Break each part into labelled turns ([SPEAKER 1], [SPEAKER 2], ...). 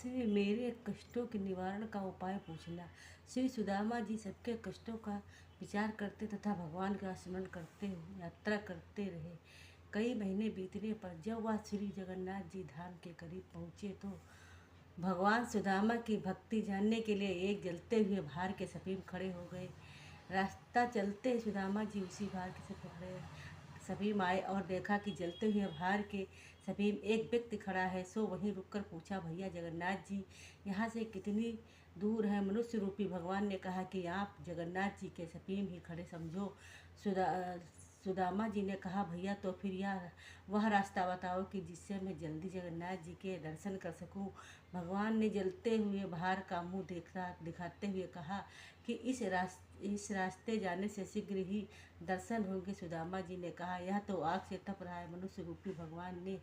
[SPEAKER 1] से मेरे कष्टों के निवारण का उपाय पूछना। श्री सुदामा जी सबके कष्टों का विचार करते तथा भगवान का स्मरण करते हुए यात्रा करते रहे। कई महीने बीतने पर जब वह श्री जगन्नाथ जी धाम के करीब पहुँचे तो भगवान सुदामा की भक्ति जानने के लिए एक जलते हुए भार के समीप खड़े हो गए। रास्ता चलते सुदामा जी उसी भार के समीप खड़े समीप आए और देखा कि जलते हुए भार के समीप एक व्यक्ति खड़ा है। सो वहीं रुककर पूछा, भैया जगन्नाथ जी यहाँ से कितनी दूर है? मनुष्य रूपी भगवान ने कहा कि आप जगन्नाथ जी के समीप ही खड़े समझो। सुदामा जी ने कहा, भैया तो फिर यह वह रास्ता बताओ कि जिससे मैं जल्दी जगन्नाथ जी के दर्शन कर सकूं। भगवान ने जलते हुए भार का मुंह दिखाते हुए कहा कि इस रास्ते जाने से शीघ्र ही दर्शन होंगे। सुदामा जी ने कहा, यह तो आग से तप रहा है। मनुष्य रूपी भगवान ने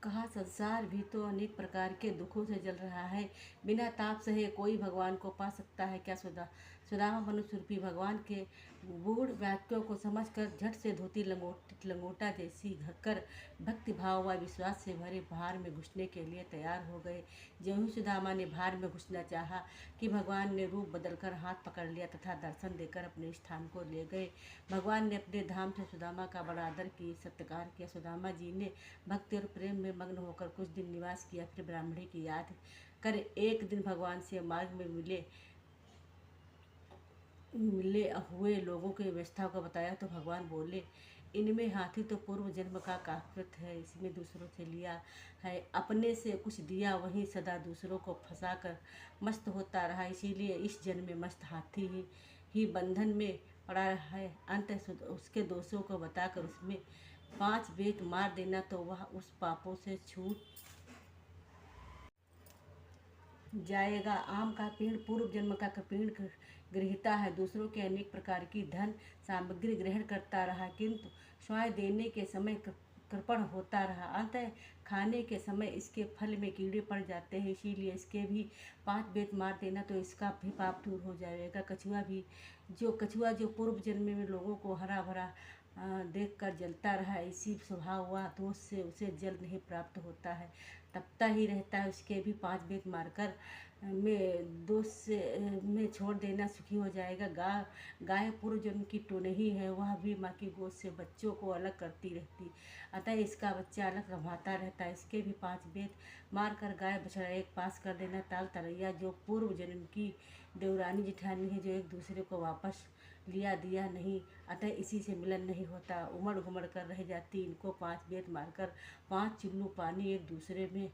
[SPEAKER 1] कहा, संसार भी तो अनेक प्रकार के दुखों से जल रहा है। बिना ताप सहे कोई भगवान को पा सकता है क्या? सुदामा मनुष्य रूपी भगवान के गूढ़ वाक्यों को समझकर झट से धोती लंगोटा जैसी कर भक्ति भाव व विश्वास से भरे भार में घुसने के लिए तैयार हो गए। ज्यों ही सुदामा ने भार में घुसना चाहा कि भगवान ने रूप बदलकर हाथ पकड़ लिया तथा दर्शन देकर अपने स्थान को ले गए। भगवान ने अपने धाम से सुदामा का बड़ा आदर किए, सत्कार किया। सुदामा जी ने भक्ति और प्रेम में मग्न होकर कुछ दिन निवास किया। फिर ब्राह्मणी की याद कर एक दिन भगवान से मार्ग में मिले हुए लोगों की व्यवस्था को बताया तो भगवान बोले, इनमें हाथी तो पूर्व जन्म का काकृत है, इसमें दूसरों से लिया है, अपने से कुछ दिया वहीं सदा दूसरों को फंसा कर मस्त होता रहा, इसीलिए इस जन्म में मस्त हाथी ही बंधन में पड़ा है। अंत उसके दोषों को बताकर उसमें 5 बेत मार देना तो वह उस पापों से छूट जाएगा। आम का पेड़ पूर्व जन्म का पेड़ गृहता है, दूसरों के अनेक प्रकार की धन सामग्री ग्रहण करता रहा, किंतु स्वयं देने के समय कृपण होता रहा। अंततः खाने के समय इसके फल में कीड़े पड़ जाते हैं, इसीलिए इसके भी 5 बेत मार देना तो इसका भी पाप दूर हो जाएगा। कछुआ जो पूर्व जन्म में लोगों को हरा भरा देख कर जलता रहा, इसी स्वभाव हुआ दोष से उसे जल नहीं प्राप्त होता है, तपता ही रहता है। उसके भी 5 बेत मारकर में दोष से में छोड़ देना सुखी हो जाएगा। गाय पूर्व जन्म की टोनही है, वह भी माँ की गोद से बच्चों को अलग करती रहती, अतः इसका बच्चा अलग रमाता रहता है। इसके भी 5 बेत मारकर गाय बछड़ा एक पास कर देना। ताल तरैया जो पूर्व जन्म की देवरानी जिठानी है, जो एक दूसरे को वापस लिया दिया नहीं, अतः इसी से मिलन नहीं होता, उमड़ घुमड़ कर रह जाती। इनको 5 बेत मारकर 5 चुल्लू पानी एक दूसरे में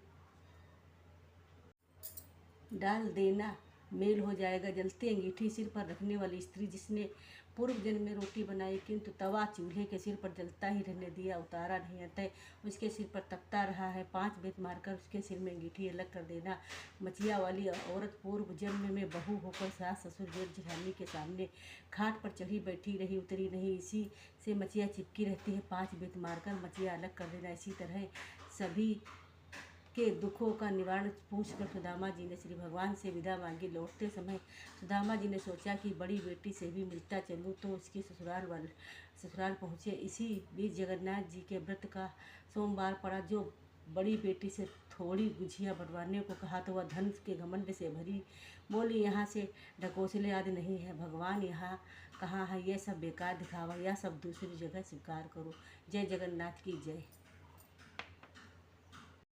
[SPEAKER 1] डाल देना, मेल हो जाएगा। जलती अंगीठी सिर पर रखने वाली स्त्री जिसने पूर्व जन्म में रोटी बनाई किंतु तवा चूल्हे के सिर पर जलता ही रहने दिया, उतारा नहीं, अतः उसके सिर पर तपता रहा है। 5 बेत मारकर उसके सिर में अंगीठी अलग कर देना। मचिया वाली औरत पूर्व जन्म में बहू होकर सास ससुर जेठ जेठानी के सामने खाट पर चढ़ी बैठी रही, उतरी नहीं, इसी से मचिया चिपकी रहती है। 5 बेत मारकर मचिया अलग कर देना। इसी तरह सभी के दुखों का निवारण पूछकर सुदामा जी ने श्री भगवान से विदा मांगी। लौटते समय सुदामा जी ने सोचा कि बड़ी बेटी से भी मिलता चलूँ, तो उसके ससुराल पहुँचे। इसी बीच जगन्नाथ जी के व्रत का सोमवार पड़ा। जो बड़ी बेटी से थोड़ी गुझिया बढ़वाने को कहा तो वह धन के घमंड से भरी बोली, यहाँ से ढकोसले आदि नहीं है, भगवान यहाँ कहाँ है, यह सब बेकार दिखावा, यह सब दूसरी जगह स्वीकार करो। जय जगन्नाथ की जय।